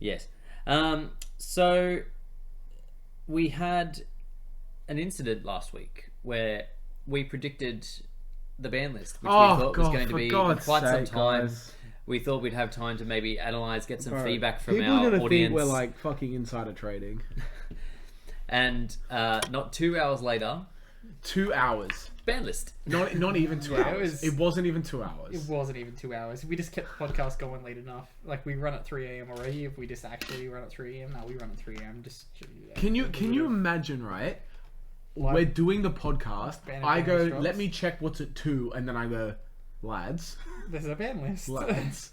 Yes. So we had an incident last week where we predicted the ban list, which we thought was going to be quite some time. Guys. We thought we'd have time to maybe analyze, get some feedback from People our are gonna audience. think we're like fucking insider trading. And not 2 hours later, 2 hours. ban list. Not even 2 hours. It wasn't even 2 hours. It wasn't even 2 hours. We just kept the podcast going late enough. Like, we run at 3 a.m. already. If we just actually run at 3 a.m. No, we run at 3 a.m. Just Can you imagine, right? Like, We're doing the podcast. I go, drops. let me check what's at 2, and then I go, lads. There's a ban list. Lads.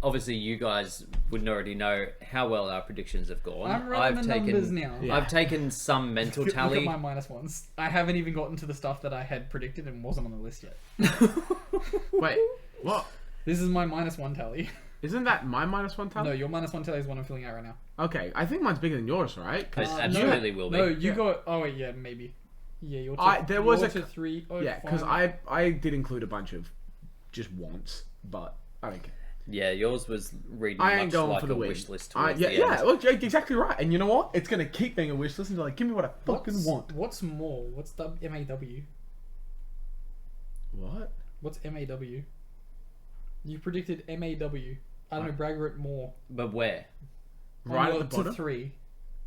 Obviously you guys would already know how well our predictions have gone. I'm running the numbers now. Yeah. I've taken some mental Look tally. at my minus ones. I haven't even gotten to the stuff that I had predicted and wasn't on the list yet. Wait, what? This is my minus one tally. Isn't that my -1 tally? No, your minus one tally is one I'm filling out right now. Okay, I think mine's bigger than yours, right? It absolutely will be. No, you got... Oh, wait, yeah, maybe. Yeah, you're there was you're a- to 3... Oh, Yeah, because fine. I did include a bunch of just wants, but I don't care. Yeah, yours was reading I ain't much going like for the a win. wish list towards Yeah, the yeah, end. well, you're exactly right. And you know what? It's gonna keep being a wish list until like, give me what I fucking want. What's more? What's the MAW? What? What's MAW? You predicted MAW. I don't know, brag it more. But where? Right On at the your- bottom. To 3.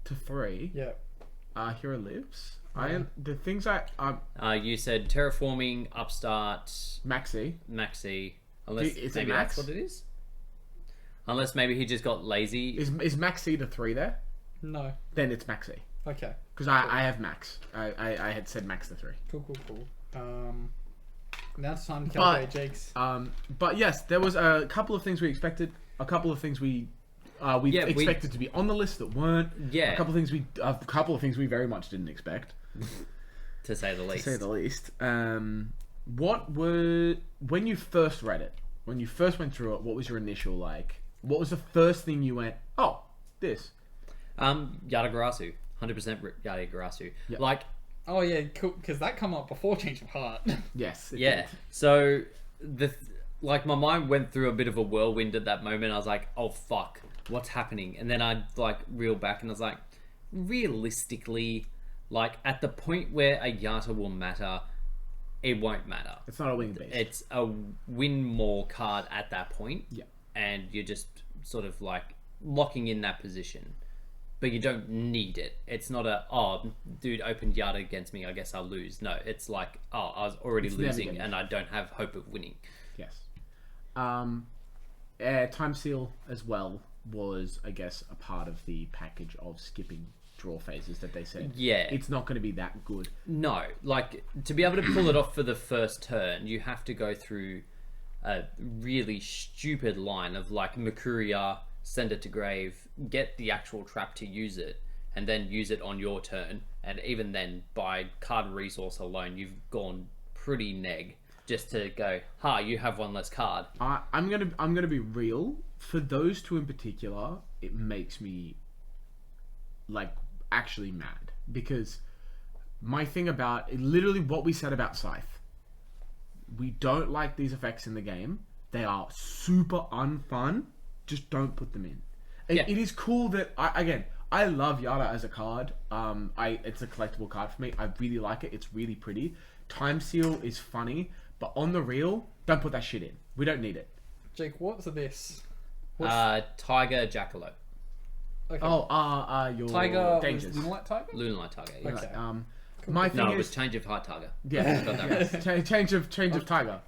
To 3. Yeah. Hero lives. Yeah. The things I You said terraforming, upstart, Maxi. maxi. Unless Is it maybe max? that's what it is. Unless maybe he just got lazy. Is Maxi the 3 there? No. Then it's Maxi. Okay. Because I have Max. I had said Max the 3. Cool. Now it's time to calculate Jake's. But yes, there was a couple of things we expected. A couple of things we expected to be on the list that weren't. Yeah. A couple of things we very much didn't expect, To say the least. to say the least. When you first read it, when you first went through it, what was your initial like? What was the first thing you went, oh, this? Yatagarasu. 100% Yatagarasu. Yeah. Like, Oh yeah, cool. Because that come up before Change of Heart. Yes. it yeah. did. So, my mind went through a bit of a whirlwind at that moment. I was like, oh, fuck. What's happening? And then I, reeled back and I was like, realistically, at the point where a Yata will matter, it won't matter. It's not a wing beast. It's a win more card at that point. Yeah. And you're just sort of locking in that position. But you don't need it. It's not dude opened Yata against me, I guess I'll lose. No, it's I was already It's never losing gonna- and I don't have hope of winning. Yes. Time Seal as well was, I guess, a part of the package of skipping draw phases that they said. Yeah. It's not going to be that good. No, to be able to pull it off for the first turn, you have to go through a really stupid line of Mercuria, send it to grave, get the actual trap to use it, and then use it on your turn. And even then, by card resource alone, you've gone pretty neg just to go, you have one less card. I'm gonna be real. For those two in particular, it makes me actually mad, because my thing about literally what we said about Scythe, we don't like these effects in the game. They are super unfun. Just don't put them in. Yeah. It is cool that I love Yada as a card. It's a collectible card for me. I really like it. It's really pretty. Time Seal is funny, but on the real, don't put that shit in. We don't need it. Jake, what's this? Tiger Jackalope. Okay. Your Tiger. dangers. Moonlight Tiger? Lunalite Tiger. Yeah. Okay. My thing No, it was is, Change of Heart Tiger. yeah, Got that yes, change of Tiger.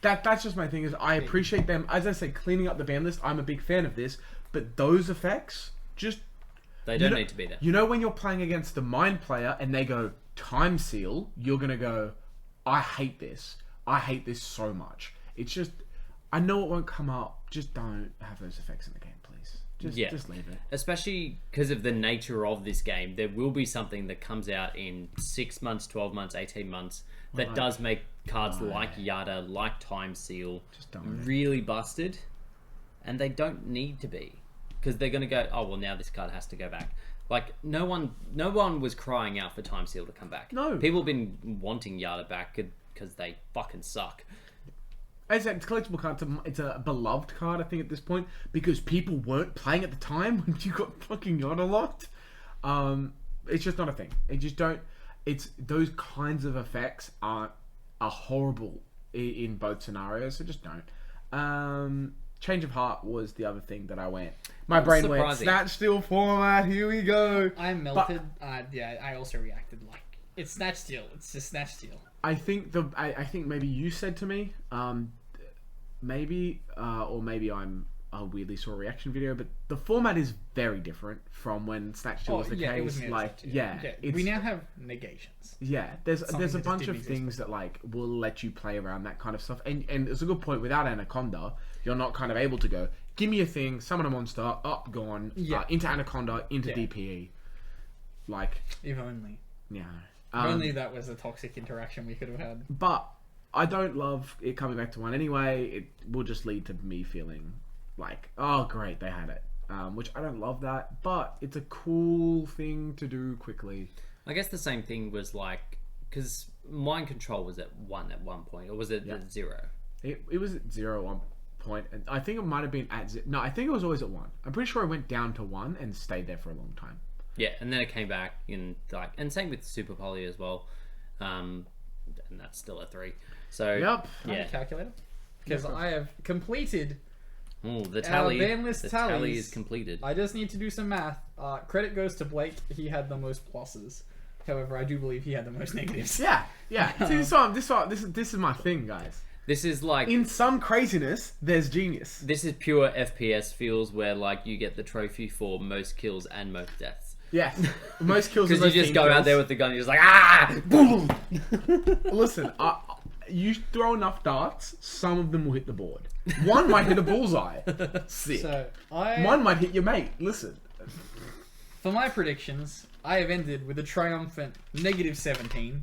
That's just my thing. Is I appreciate them, as I say, cleaning up the ban list. I'm a big fan of this, but those effects just They don't need to be there. You know, when you're playing against the mind player and they go Time Seal, you're gonna go, I hate this. I hate this so much. It's just, I know it won't come up. Just don't have those effects in the game, please. Just leave it. Especially because of the nature of this game, there will be something that comes out in 6 months, 12 months, 18 months that does make cards like Yada, like Time Seal, really busted, and they don't need to be, because they're going to go, oh well, now this card has to go back. No one was crying out for Time Seal to come back. No. People have been wanting Yada back because they fucking suck. It's a collectible card. It's a beloved card, I think, at this point, because people weren't playing at the time when you got fucking unlocked. It's just not a thing. It just don't. It's those kinds of effects are horrible in both scenarios. So just don't. Change of heart was the other thing that I went. My brain went Snatch Steal format. Here we go. I melted. I also reacted like it's Snatch Steal. It's just Snatch Steal. I think I think maybe you said to me, maybe I'm a weirdly saw a reaction video, but the format is very different from when Snatch Steal was the case. It was we now have negations. Yeah, there's a bunch of things that like will let you play around that kind of stuff, and it's a good point. Without Anaconda, you're not kind of able to go give me a thing, summon a monster, up, gone, into Anaconda, into DPE. Like if only. Yeah. If only that was a toxic interaction we could have had. But I don't love it coming back to one anyway. It will just lead to me feeling like, oh great, they had it. Which I don't love that, but it's a cool thing to do quickly. I guess the same thing was like, because Mind Control was at 1 at one point, or was it at 0? It was at 0 at one point, and I think it might have been at 0. No, I think it was always at 1. I'm pretty sure it went down to 1 and stayed there for a long time. Yeah, and then it came back in like, and same with Super Poly as well, and that's still a 3. So yep, yeah, calculator, because I have completed. Oh, the tally! Banlist tally is completed. I just need to do some math. Credit goes to Blake. He had the most pluses. However, I do believe he had the most negatives. Yeah. See, this is my thing, guys. This is like in some craziness, there's genius. This is pure FPS feels where like you get the trophy for most kills and most deaths. Yes, most kills. Because you just go out there with the gun, you're just like boom. Listen, you throw enough darts, some of them will hit the board. One might hit a bullseye. Sick. So one might hit your mate. Listen. For my predictions, I have ended with a triumphant -17.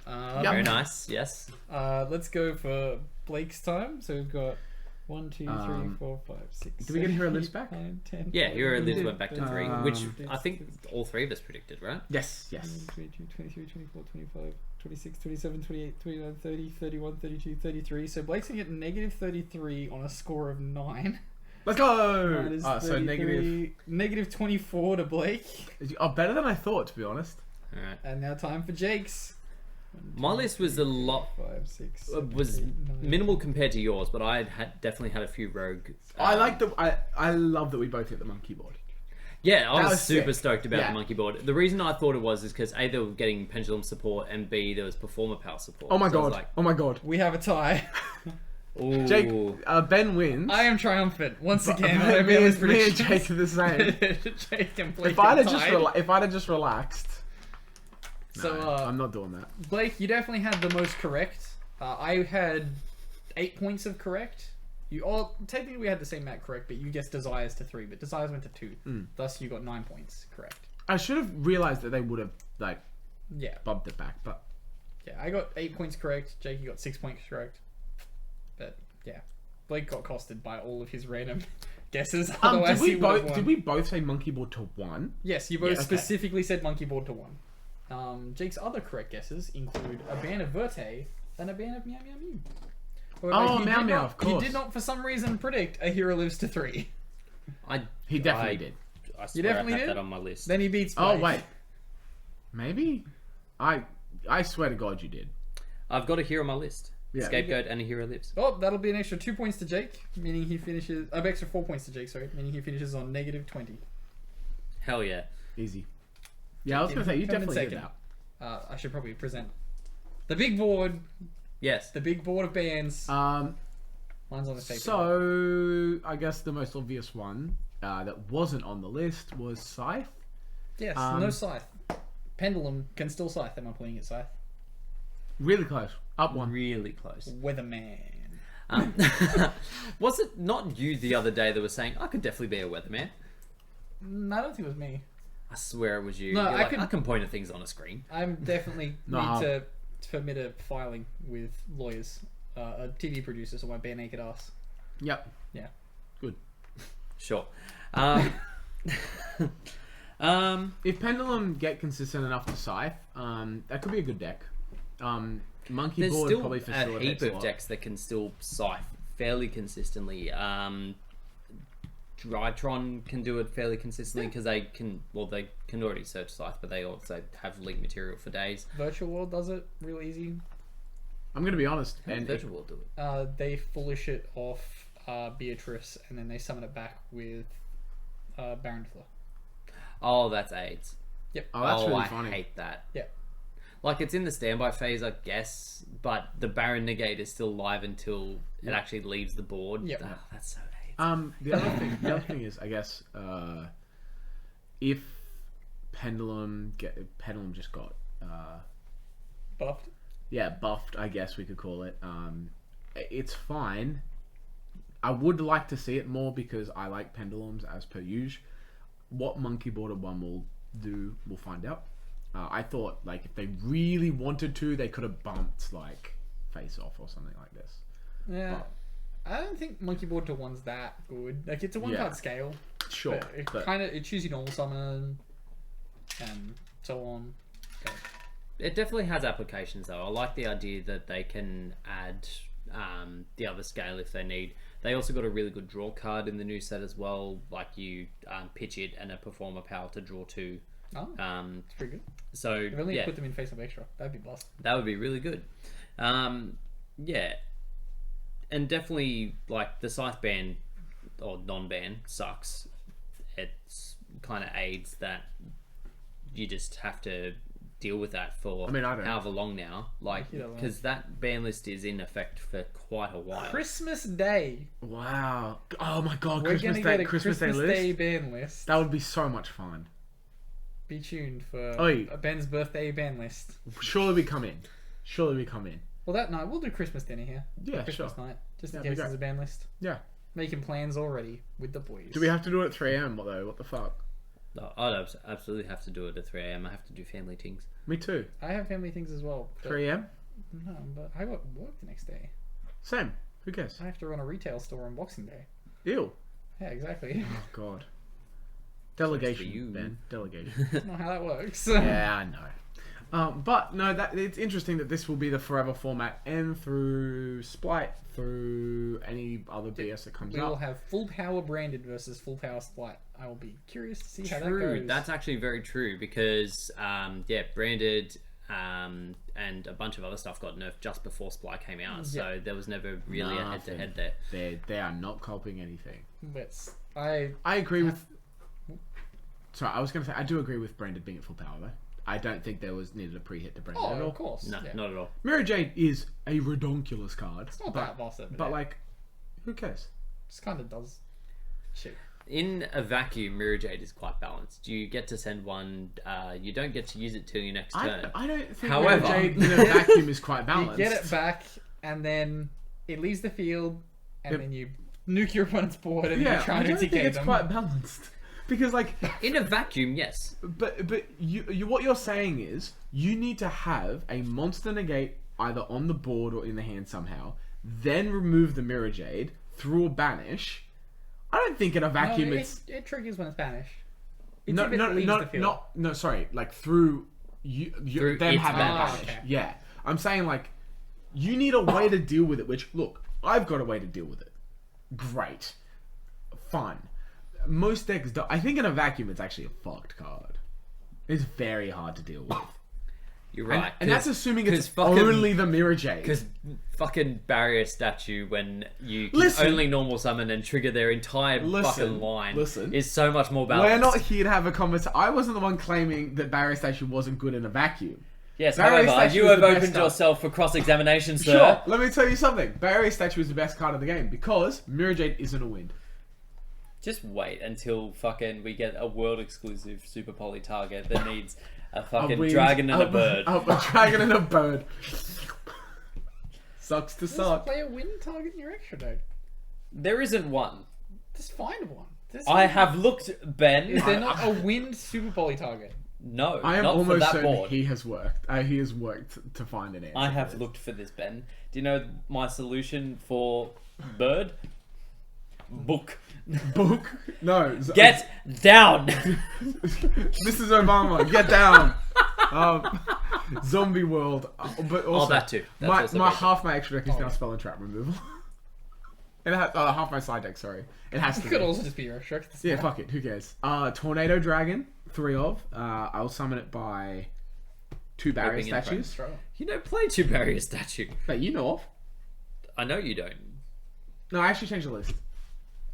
Very nice. Yes. Let's go for Blake's time. So we've got 1, 2, 3, 4, 5, 6. Did we get Hero Lives back? 9, 10. Yeah, Hero Lives went back to 3, which I think all 3 of us predicted, right? Yes. 22, 23, 24, 25, 26, 27, 28, 29, 30, 31, 32, 33. So Blake's gonna get -33 on a score of 9. Let's go! That is So negative 24 to Blake. Better than I thought, to be honest. All right. And now time for Jake's. My list was a lot 5, 6, 7, was 8, 9, minimal compared to yours, but I had definitely had a few rogue. I love that we both hit the monkey board. Yeah, I was was super sick. stoked about the monkey board. The reason I thought it was is because A, they were getting pendulum support, and B, there was performer power support. Oh my So I was god! like, Oh my god! We have a tie. ooh. Jake, Ben wins. I am triumphant once again. Me and Jake are the same. Jake and Blake If I'd are have just relaxed. So No, I'm not doing that. Blake, you definitely had the most correct. I had 8 points of correct. You all technically we had the same amount correct, but you guessed Desires to 3, but Desires went to 2. Thus, you got 9 points correct. I should have realized that they would have Yeah, bumped it back, but yeah. I got 8 points correct. Jake, you got 6 points correct. But yeah, Blake got costed by all of his random guesses. Otherwise, did we both say monkey board to 1? Yes, you both Yeah, okay. specifically said monkey board to 1. Jake's other correct guesses include a ban of Verte and a ban of Meow Meow Mew. Oh, Meow Meow, of course. He did not, for some reason, predict a Hero Lives to 3. He definitely did. I swear You definitely I had did? that on my list. Then he beats Blake. Oh wait, maybe. I swear to God, you did. I've got a hero on my list. Yeah. Scapegoat and a hero lives. Oh, that'll be an extra 2 points to Jake, meaning he finishes. Extra 4 points to Jake, sorry, meaning he finishes on -20. Hell yeah. Easy. Yeah, I was gonna say you Come in definitely did second. that. I should probably present the big board. Yes. The big board of bands. Mine's on the paper. So I guess the most obvious one that wasn't on the list was Scythe. Yes, no Scythe. Pendulum can still Scythe. Am I playing it Scythe? Really close. Up one. Really close. Weatherman. Was it not you the other day that was saying, I could definitely be a weatherman? I don't think it was me. I swear it was you. No, You're I like, I can point at things on a screen. I'm definitely No. need to submit a filing with lawyers, a TV producer, so my bare naked ass. Yep. Yeah. Good. Sure. If Pendulum get consistent enough to Scythe, that could be a good deck. Monkey There's board still probably a facilitates heap a of lot. decks that can still scythe fairly consistently. Drytron can do it fairly consistently because they can already search scythe, but they also have link material for days. Virtual World does it real easy. I'm gonna be honest, And and Virtual will do it. They foolish it off Beatrice, and then they summon it back with Baron Fleur. Oh, that's AIDS. Yep. oh, that's really I funny. hate that. Yeah. Like, it's in the standby phase, I guess, but the Baron Negate is still live until it actually leaves the board. Yep. Oh, that's so AIDS. The other thing is, I guess, if Pendulum just got Buffed. buffed, I guess we could call it. It's fine. I would like to see it more because I like pendulums as per usual. What Monkey Boarded one will do, we'll find out. I thought, like, if they really wanted to, they could have bumped, like, Face Off or something like this. Yeah. I don't think Monkey Board to one's that good. Like, it's a one card scale. Sure. But it chooses your normal summon and so on. So, It definitely has applications, though. I like the idea that they can add the other scale if they need. They also got a really good draw card in the new set as well. Like, you pitch it and a performer power to draw 2. it's pretty good. So, If only yeah, you put them in face up extra, that'd be blast. that would be really good. Yeah. And definitely, like, the Scythe ban, or non-ban, sucks. It's kind of aids that you just have to deal with that for I don't. however long now. Like, You don't know. because that ban list is in effect for quite a while. Christmas Day. Wow. Oh my god, We're Christmas gonna Day, get a Christmas Day list. Day ban list. That would be so much fun. Be tuned for Oi. Ben's birthday ban list. Surely we come in. Well, that night we'll do Christmas dinner here. Yeah, Christmas sure. night, just Yeah, in we case go. there's a ban list. Yeah. Making plans already with the boys. Do we have to do it at 3 a.m. though? What the fuck? No, I'd absolutely have to do it at 3 a.m. I have to do family things. Me too. I have family things as well. but- 3 a.m. No, but I got work the next day. Same. Who cares? I have to run a retail store on Boxing Day. Ew. Yeah, exactly. Oh god. Delegation, for you. Ben. Delegation. That's not how that works. Yeah, I know. But no, that it's interesting that this will be the forever format, and through Splight, through any other BS that comes We will up. have full power branded versus full power Splight. I will be curious to see how that True, goes. that's actually very true because branded and a bunch of other stuff got nerfed just before Sply came out, so there was never really a head-to-head there. They are not copying anything. But I agree with. Sorry, I was going to say I do agree with branded being at full power though. I don't think there was needed a pre-hit to branded at all. of course. No, yeah. not at all. Mirror Jade is a redonkulous card. It's not that boss over But there. like, who cares? Just kind of does shit. In a vacuum, Mirror Jade is quite balanced. You get to send one, you don't get to use it till your next turn. I don't think However- Mirror Jade in a vacuum is quite You balanced. get it back, and then it leaves the field, and then you nuke your opponent's board, and Yeah, you try I to don't think decay it's them. quite balanced. Because like, In a vacuum, yes. but you what you're saying is you need to have a monster negate either on the board or in the hand somehow, then remove the Mirror Jade through a banish. I don't think in a vacuum No, it's it triggers when it's banished. It's no if it no leaves no the field. no sorry, like through Through them its having a banish. banish. Okay. Yeah, I'm saying like you need a way to deal with it. Which look, I've got a way to deal with it. Great, fun. Most decks don't. I think in a vacuum it's actually a fucked card. It's very hard to deal with. You're right. And that's assuming it's 'cause fucking- only the Mirror Jade. Because fucking barrier statue, when you can Listen. only normal summon and trigger their entire fucking line, listen. is so much more balanced. We're not here to have a conversation. I wasn't the one claiming that Barrier Statue wasn't good in a vacuum. Yes, Barrier however, Statue you is have the best opened card. yourself for cross-examination, sir. Sure, let me tell you something. Barrier Statue is the best card of the game because Mirror Jade isn't a wind. Just wait until fucking we get a world exclusive Super Poly target that needs a fucking wind, dragon and a bird. A dragon and a bird. Sucks to Just suck. play a wind target in your extra deck. There isn't one. Just find one. I have looked, Ben. Is there not a wind super poly target? No, I am not for almost that certain board. he has worked. He has worked to find an answer. I for have this. looked for this, Ben. Do you know my solution for bird? Book. Book? No. Get down! Mrs. Obama, get down. Zombie world, but also that too. That's also very half my extra deck is now yeah. spell and trap removal. It has half my side deck. Sorry, it has It to could be. also just be your extra. Yeah, fuck it. Who cares? Tornado Dragon, 3 of. I'll summon it by 2 barrier Hoping in statues. Straight up. You don't play 2 barrier statue. That you know of. I know you don't. No, I actually changed the list.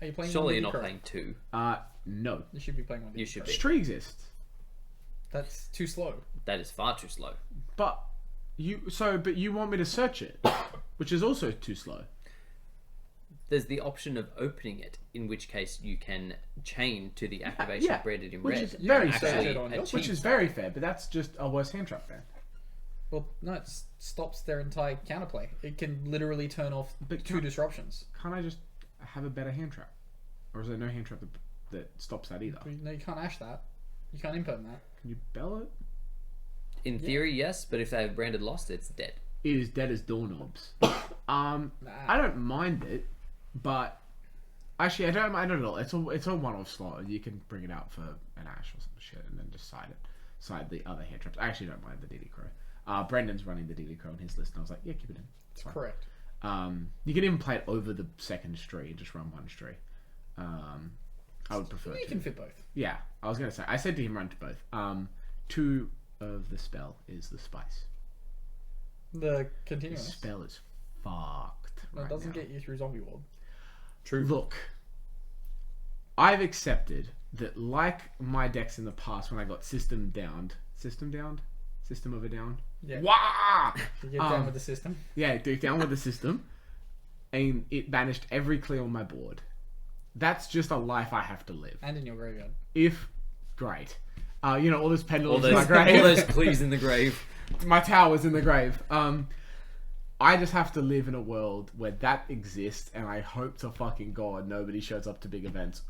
Are you playing? Surely one you're with not your playing 2. No. You should be playing one. with You your should crow. be. Tree exists. That's too slow. That is far too slow. But but you want me to search it, which is also too slow. There's the option of opening it, in which case you can chain to the activation yeah, branded in which red. is very and fair. actually Search it on your- achieve Which is that. very fair, but that's just a worse hand trap then. Well, no, it stops their entire counterplay. It can literally turn off But 2 disruptions. Can't I just have a better hand trap? Or is there no hand trap that stops that either? No, you can't ash that. You can't imperm that. Can you bell it? In theory, yes, but if they have branded lost, it's dead. It is dead as doorknobs. I don't mind it, but actually I don't mind it at all. It's a one-off slot. You can bring it out for an ash or some shit and then just side the other hand traps. I actually don't mind the DD Crow. Brendan's running the DD Crow on his list, and I was like, yeah, keep it in. It's fine. Correct. You can even play it over the second tree and just run one tree. I would prefer You to. can fit both. Yeah, I was gonna say. I said to him run to both. 2 of the spell is the spice. The The continuous. spell is fucked. No, Right it doesn't now. get you through zombie world. True. Look, I've accepted that, like my decks in the past, when I got system of a down. Yeah. Wah! You get down with the system. Yeah, dude, down with the system, and it banished every clear on my board. That's just a life I have to live. And in your graveyard. If great, all those All pendulums in those, my grave. all those pleas in the grave. My tower's in the grave. I just have to live in a world where that exists, and I hope to fucking God nobody shows up to big events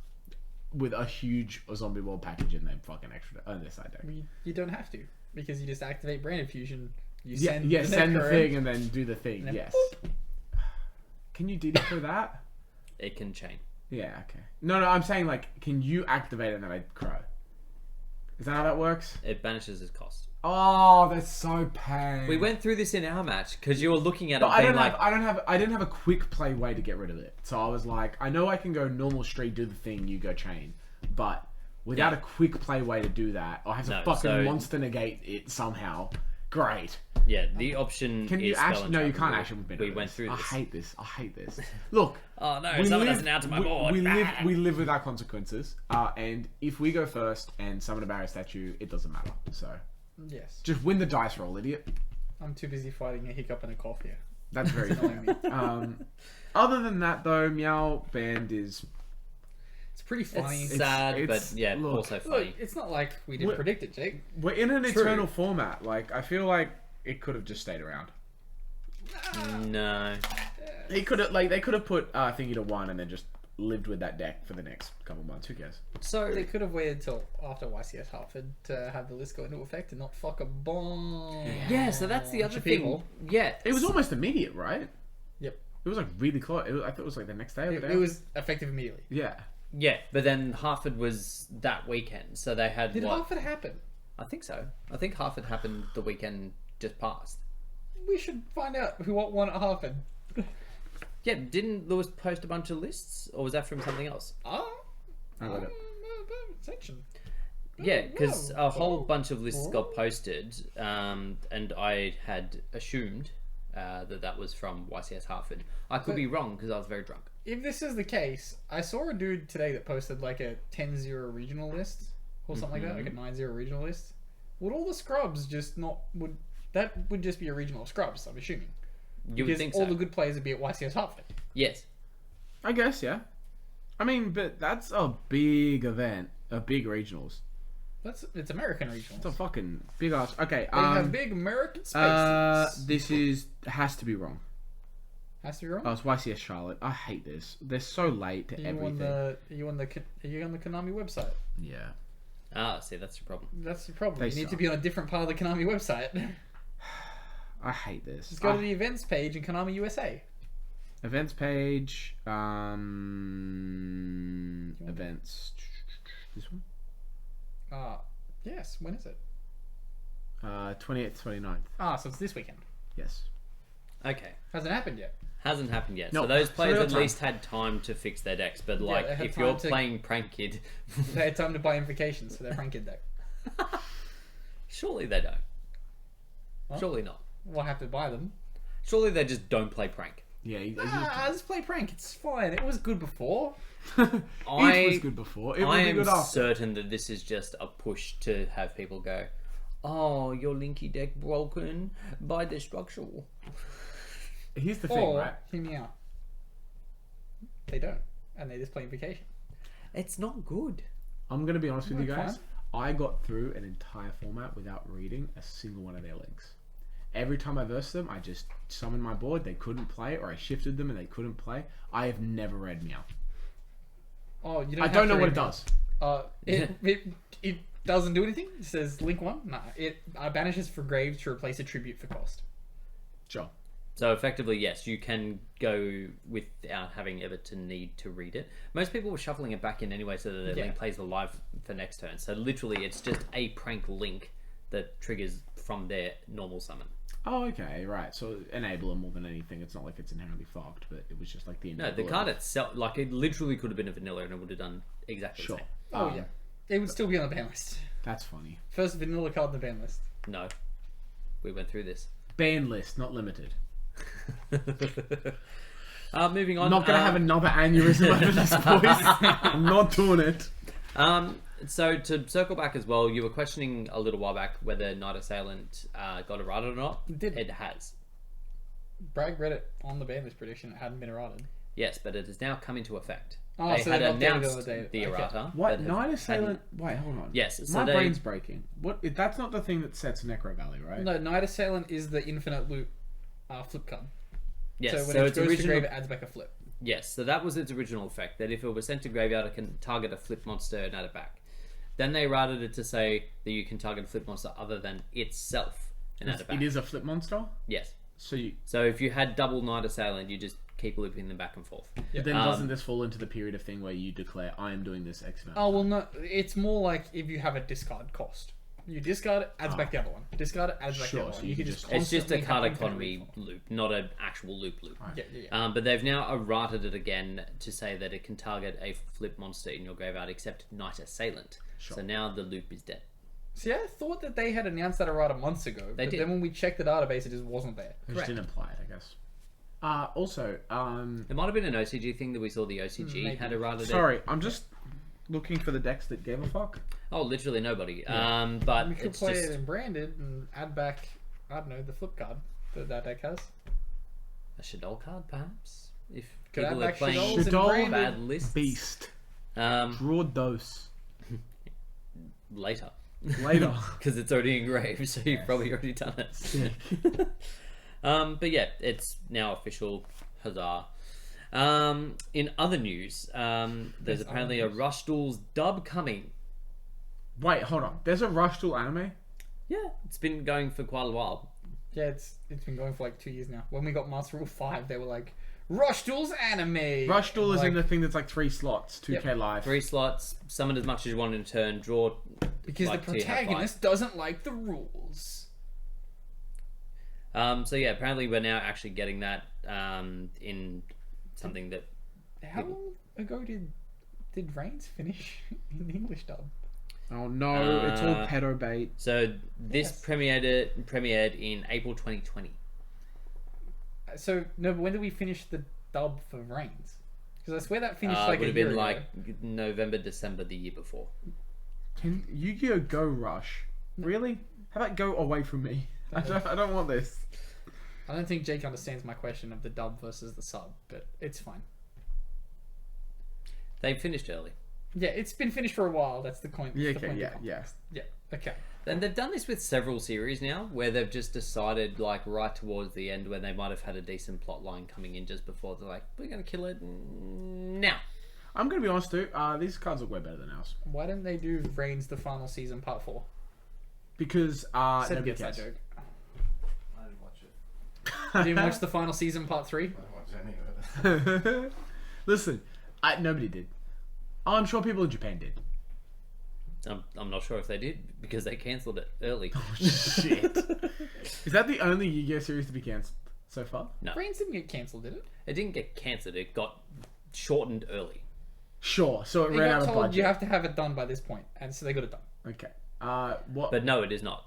with a huge zombie world package in their fucking extra on their side deck. You don't have to. Because you just activate branded fusion. You Yeah, send send the necro, thing and then do the thing. and then Yes. Can you DD for that? It can chain. Yeah. Okay. No, I'm saying like, can you activate it and then I crow? Is that how that works? It banishes its cost. Oh, that's so pain. We went through this in our match because you were looking at it But I being don't like, I didn't have a quick play way to get rid of it. So I was like, I know I can go normal street, do the thing, you go chain, but without Yeah. a quick play way to do that, I have to No, fucking so- monster negate it somehow. Great. yeah, the option Can is you spell ash? and No, trap you can't removal. action with We went through this. I hate this. Look. Oh no, we someone live- doesn't out to my we- board. We live with our consequences. And if we go first and summon a barrier statue, it doesn't matter. So Yes. just win the dice roll, idiot. I'm too busy fighting a hiccup and a cough here. That's very fair. Other than that, though, Meow Band is. It's pretty funny. It's sad, it's- but yeah, look. also Look, funny. it's not like we didn't What- predict it, Jake. We're in an True. eternal format. Like, I feel like it could have just stayed around. No. They could have put Thingy to 1 and then just lived with that deck for the next couple months. Who cares? So They could have waited till after YCS Hartford to have the list go into effect and not fuck a bomb. yeah, so that's the other thing. people. Yeah, It was almost immediate, right? Yep. It was like really close. I thought it was like the next day or the It, day. it was effective immediately. Yeah. yeah, but then Hartford was that weekend, so they had Did what? Hartford happen? I think so. I think Hartford happened the weekend just past. We should find out who won at Hartford. Yeah, didn't Lewis post a bunch of lists, or was that from something else? I got it. Section. Yeah, because a whole Whoa. bunch of lists got posted, and I had assumed that was from YCS Hartford. I could be wrong because I was very drunk. If this is the case, I saw a dude today that posted like a 10-0 regional list or something like that, like a 9-0 regional list. Would all the scrubs just not would that would just be a regional of scrubs? I'm assuming You would because think all so. the good players would be at YCS Hartford. Yes. I guess, yeah. I mean, but that's a big event. A big regionals. It's American It's a regionals. fucking big ass. Okay. They have big American spaces. This has to be wrong. Has to be wrong. Oh, it's YCS Charlotte. I hate this. They're so late to Are you everything. are you on the Konami website? Yeah. Ah, see, that's the problem. That's the problem. They You need to suck. be on a different part of the Konami website. I hate this. Just go to the events page in Konami USA. Events page. Events. This one. Yes. When is it? 28th, 29th. Ah, so it's this weekend. Yes. Okay. Hasn't happened yet. Hasn't happened yet. No, So those so players they got at time. least had time to fix their decks. But they like, had if time you're to- playing Prank Kid, They had time to buy invocations for their Prank Kid deck. surely they don't. What? Surely not. We'll have to buy them. Surely they just don't play Prank. Yeah. Let's play Prank. It's fine. It was good before. It was good before. It will I be am good after. certain that this is just a push to have people go, oh, your Linky deck broken by destructural. Here's the thing, Or, right? hear me out. They don't. And they just play invocation. It's not good. I'm gonna be honest with you That's guys. I got through an entire format without reading a single one of their links. Every time I versed them, I just summoned my board. They couldn't play, or I shifted them and they couldn't play. I have never read Meow. Oh, you don't I have don't to know what read it does. It doesn't do anything. It says link 1. Nah. It banishes for graves to replace a tribute for cost. Sure. So effectively, yes, you can go without having ever to need to read it. Most people were shuffling it back in anyway so that their Yeah. link plays the live for next turn. So literally, it's just a prank link that triggers from their normal summon. Oh, okay, right. So enabler more than anything. It's not like it's inherently fucked, but it was just like the No, the enabler. card itself, like it literally could have been a vanilla and it would have done exactly Sure. the same. Oh, yeah. It would still be on the ban list. That's funny. First vanilla card on the ban list. No, we went through this. Banlist, not limited. Moving on. I'm not gonna have another aneurysm over this voice. I'm not doing it. So to circle back as well, you were questioning a little while back whether Night Assailant got errated or not. It did. It has. Bragg read it on the ban list prediction. It hadn't been errated. Yes, but it has now come into effect. Oh, They so had they've updated it on announced the day. the Okay. errata. What? but Night hadn't- Assailant? Wait, hold on. Yes, so My they- brain's breaking. What? That's not the thing that sets Necro Valley, right? No, Night Assailant is the infinite loop flip card. Yes, so so, when it its goes to original. grave, it adds back a flip. Yes, so that was its original effect. That if it was sent to graveyard, it can target a flip monster and add it back. Then they routed it to say that you can target a flip monster other than itself and add it back. It is a flip monster. Yes. So you. So if you had double Night Assailant, you just keep looping them back and forth. But then doesn't this fall into the period of thing where you declare I am doing this X amount? Oh, well, no. It's more like if you have a discard cost. You discard it, adds back the other one. Discard it, adds back Sure, the other so one. you You can can just just- It's just a constantly card have infinite economy refill. loop, not an actual loop. Yeah. But they've now errated it again to say that it can target a flip monster in your graveyard except Night Assailant. Sure. So now the loop is dead. See, I thought that they had announced that errata months ago. But did. then when we checked the database, it just wasn't there. I just correct. didn't apply it, I guess. Also, It might have been an OCG thing that we saw the OCG Maybe. had errated it. sorry, I'm just looking for the decks that gave a fuck. Oh, literally nobody. But We could it's play just... it in branded and add back, I don't know, the flip card that that deck has. a Shadow card, perhaps? If Could people add are back playing Shadows in Shadow branded. bad lists. Beast. Um, Draw dose. later. Later. Because it's already engraved, so you've probably already done it. But yeah, it's now official. Huzzah. In other news, there's apparently a Rush Duels dub coming. Wait, hold on. There's a Rush Duel anime? Yeah, it's been going for quite a while. Yeah, it's been going for like 2 years now. When we got Master Rule 5, they were like, Rush Duels anime! Rush Duel is like, in the thing that's like 3 slots, 2k Yep. live. 3 slots, summon as much as you want in a turn, draw. Because like, the till you have protagonist doesn't like the rules. So yeah, apparently we're now actually getting that in something that... How long ago did Reigns finish in the English dub? Oh no, it's all Uh, pedo bait. So this Yes. premiered in April 2020. So, no, but when did we finish the dub for Reigns? Because I swear that finished like would a have year been ago. like November, December the year before. Can Yu-Gi-Oh go Rush? Really? How about go away from me? I don't want this. I don't think Jake understands my question of the dub versus the sub, but it's fine. They finished early. Yeah, it's been finished for a while. That's the point. Yeah, that's the okay, point yeah, of the yeah. context. Yeah, okay. And they've done this with several series now, where they've just decided, like, right towards the end, when they might have had a decent plot line coming in just before, they're like, we're going to kill it now. I'm gonna be honest too, these cards look way better than ours. Why didn't they do Reigns the final season part 4? Because, Seb nobody gets that cares. joke. I didn't watch it. You didn't watch the final season part 3? I didn't watch any of it. Listen, nobody did. I'm sure people in Japan did. I'm not sure if they did because they cancelled it early. Shit. Is that the only Yu-Gi-Oh series to be cancelled so far? Reigns didn't get cancelled, did it? It didn't get cancelled. It got shortened early. Sure. So it They ran got out of told budget. you have to have it done by this point, and so they got it done. Okay. What? But no, it is not.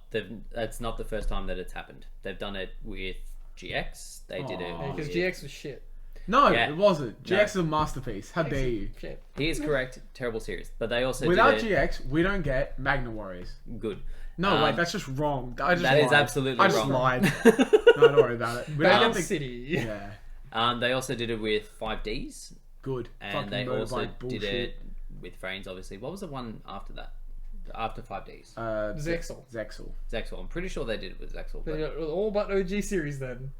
That's not the first time that it's happened. They've done it with GX. They did it Oh, Because with... GX was shit. No, Yeah. it wasn't. No. GX is a masterpiece. How dare you? Shit. He is correct. Terrible series. But they also Without did it... GX, we don't get Magna Warriors. Good. No, wait, that's just wrong. I just That is lied. absolutely I just wrong. lied. No, don't worry about it. We don't Battle get the... City. Yeah, They also did it with 5Ds. good. And Fucking they also motorbike did bullshit. it with Frames, obviously. What was the one after that? After 5Ds? Zexal. Zexal. Zexal. I'm pretty sure they did it with Zexal. They But... got all but OG series then.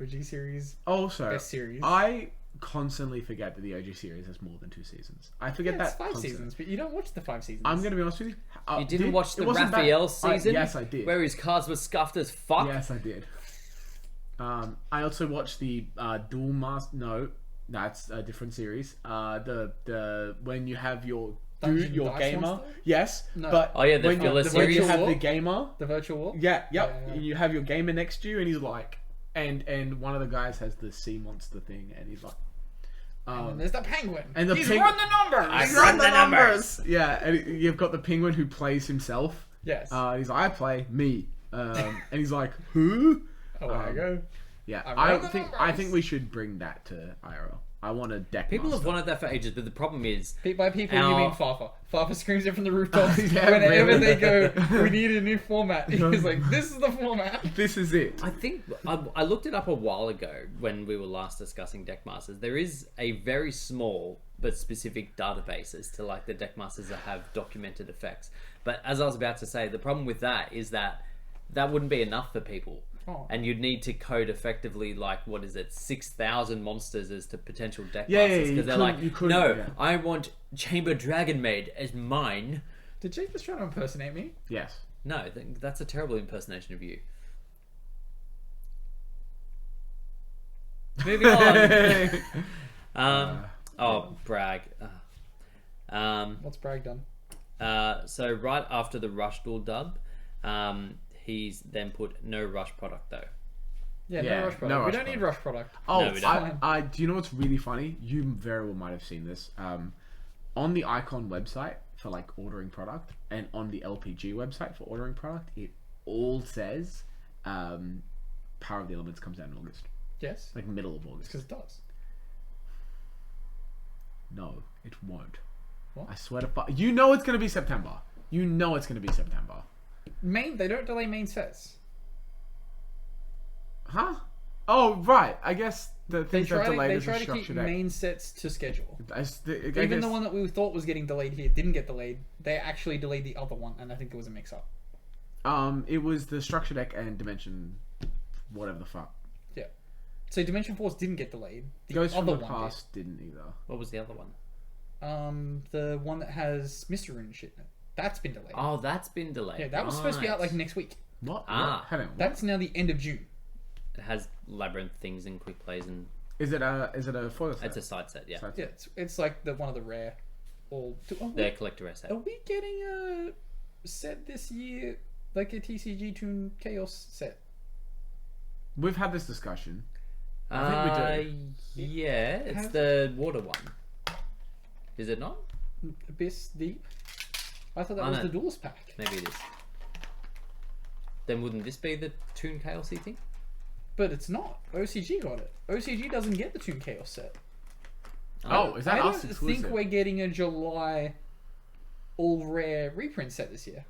OG series. Also, Best series. I constantly forget that the OG series has more than 2 seasons. I forget Yeah, that it's 5 constantly. seasons, but you don't watch the 5 seasons. I'm gonna be honest with you. You didn't watch the it wasn't bad. Raphael season? Yes, I did. Where his cards were scuffed as fuck? Yes, I did. I also watched the Dual Master. No, that's a different series. The when you have your Dungeon your Dice gamer. Monster? Yes, No. but Oh, yeah, the when, filler when you series. have the War? gamer. The Virtual War? Yeah, yep. Yeah. You have your gamer next to you, and he's like, and one of the guys has the sea monster thing, and he's like, And there's the penguin. and the He's peng- run the numbers! I He's run the numbers! Yeah, and you've got the penguin who plays himself. Yes. He's like, I play me, and he's like, who? oh, there you go. Yeah, I run the I numbers. think we should bring that to IRL. I want a deck. People have master. wanted that for ages, but the problem is... By people, you Our- mean Fafa. Fafa screams it from the rooftops Yeah, whenever really. they go, we need a new format. He's like, this is the format. This is it. I think I looked it up a while ago when we were last discussing Deckmasters. There is a very small but specific database as to like the Deckmasters that have documented effects. But as I was about to say, the problem with that is that wouldn't be enough for people. Oh. And you'd need to code effectively like, what is it, 6,000 monsters as to potential Deckmasters. Yeah, Because you they're couldn't- like, you couldn't- no, yeah. I want Chamber Dragon Maid as mine. Did Jake just try to impersonate me? Yes. No, that's a terrible impersonation of you. Moving on. Brag. What's Bragg done? So right after the Rush Duel dub, he's then put no Rush product though. Yeah, Yeah, no rush product. no we rush don't need rush product. Oh, No, we don't. I do you know what's really funny? You very well might have seen this. On the Icon website for like ordering product, and on the LPG website for ordering product, it all says Power of the Elements comes out in August, Yes. like middle of August. Because it does. No, it won't. What? I swear to fuck. You know it's gonna be September. You know it's gonna be September. They don't delay main sets. Huh? Oh, right. I guess the They things that try delayed to, is a keep structured deck. main sets to schedule. I Even guess- the one that we thought was getting delayed here didn't get delayed. They actually delayed the other one, and I think it was a mix-up. It was the structure deck and dimension, whatever the fuck. Yeah. So Dimension Force didn't get delayed. The Ghost from other the one Past didn't either. What was the other one? did. The one that has Mystery Rune and shit in it. That's been delayed. Oh, that's been delayed. Yeah, that was supposed to be out like Right. next week. What? Ah. What? Hang on. What? That's now the end of June. It has labyrinth things and quick plays and Is it a foil set? it's a side set. Yeah, Side Yeah, set. it's like one of the rare. their collector set. Are we getting a set this year, like a TCG Toon Chaos set? We've had this discussion. I think we do. Yeah, it's Have- the water one. Is it not? Abyss Deep. I thought that Oh, was no. the Duelist pack. Maybe it is. Then wouldn't this be the Toon Chaosy thing? But it's not. OCG got it. OCG doesn't get the Toon Chaos set. Oh, is that I us don't exclusive? think we're getting a July all rare reprint set this year.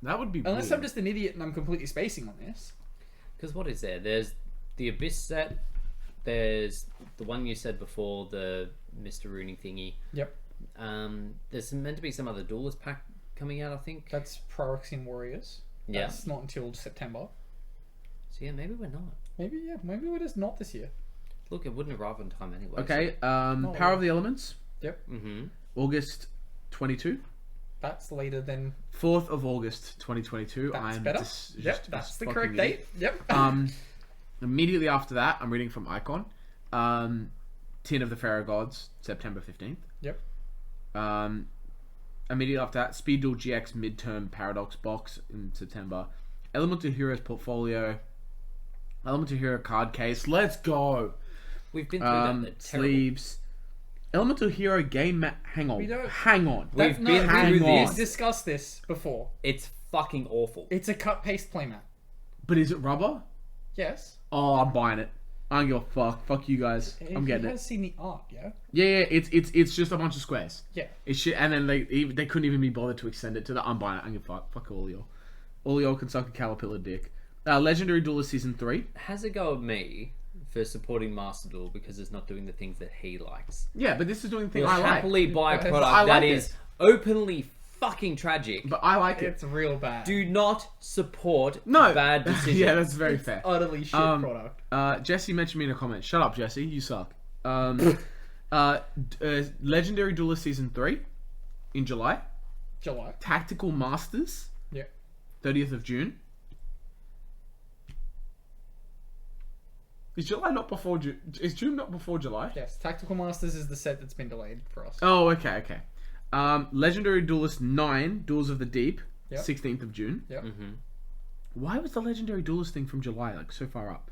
That would be Unless weird. I'm just an idiot and I'm completely spacing on this. Because what is there? There's the Abyss set. There's the one you said before, the Mr. Rooning thingy. Yep. There's meant to be some other Duelist pack coming out, I think. That's Pyroxian Warriors. Yeah. That's not until September. So yeah, maybe we're not. Maybe, yeah. Maybe we're just not this year. Look, it wouldn't arrive on time anyway. Okay, No, Power of the Elements, Mm-hmm. August 22. That's later than... 4th of August 2022. That's I'm better. just Yep, that's the fucking correct idiot. date. Yep. Immediately after that, I'm reading from Icon. Tin of the Pharaoh Gods, September 15th. Yep. Immediately after that, Speed Duel GX Midterm Paradox box in September. Elemental Heroes portfolio. Elemental Hero card case. Let's go. We've been through that. They're terrible. Sleeves. Elemental Hero game mat. Hang on. We don't- Hang on. We've been hang through on. this. Discussed this before. It's fucking awful. It's a cut paste playmat. But is it rubber? Yes. Oh, I'm buying it. I don't give a fuck. Fuck you guys. I'm getting You it. guys seen the art, yeah? Yeah. It's just a bunch of squares. Yeah. It's shit. And then they couldn't even be bothered to extend it to the. I'm buying it. I don't give a fuck. Fuck all y'all. All y'all can suck a caterpillar dick. Legendary Duelist Season 3. Has a go at me for supporting Master Duel because it's not doing the things that he likes. Yeah, but this is doing the thing We'll I like. happily buy a But I product like that it. is openly fucking tragic. But I like it. It's real bad. Do not support No. bad decisions. Yeah, that's very fair. Utterly shit product. Jesse mentioned me in a comment. Shut up, Jesse. You suck. Legendary Duelist Season 3 in July. July. Tactical Masters, Yeah. 30th of June. Is July not before June? Is June not before July? Yes. Tactical Masters is the set that's been delayed for us. Oh, okay. Legendary Duelist 9, Duels of the Deep, Yep. 16th of June. Yep. Why was the Legendary Duelist thing from July like so far up?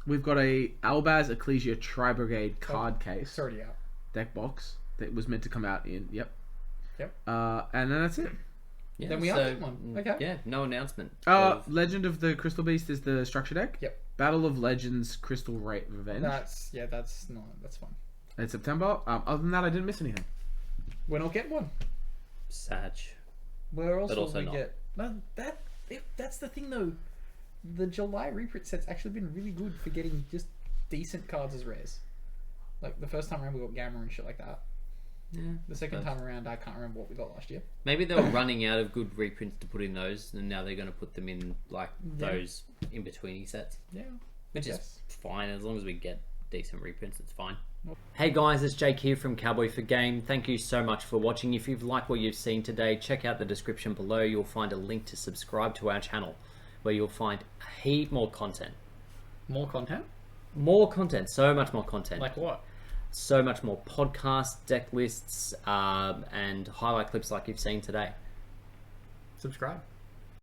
We've got a Albaz Ecclesia Tri-Brigade card case It's already out. deck box that was meant to come out in. Yep. Yep. And then that's it. Yeah, Then we are getting one. Okay. Yeah, no announcement. Legend of the Crystal Beast is the structure deck. Yep. Battle of Legends Crystal Revenge. That's fine. In September. Other than that, I didn't miss anything. We're not getting one. Sag. Where else But will also we not. get? No, that's the thing though. The July reprint set's actually been really good for getting just decent cards as rares. Like the first time around we got Gamma and shit like that. Yeah. The second time around I can't remember what we got last year. Maybe they were running out of good reprints to put in those, and now they're going to put them in like those in betweeny sets, Yeah. which is Yes. fine as long as we get decent reprints. It's fine. Hey guys, it's Jake here from Cowboy for Game. Thank you so much for watching. If you've liked what you've seen today, check out the description below. You'll find a link to subscribe to our channel, where you'll find a heap more content. More content? More content, so much more content. Like what? So much more podcasts, deck lists, and highlight clips like you've seen today. Subscribe.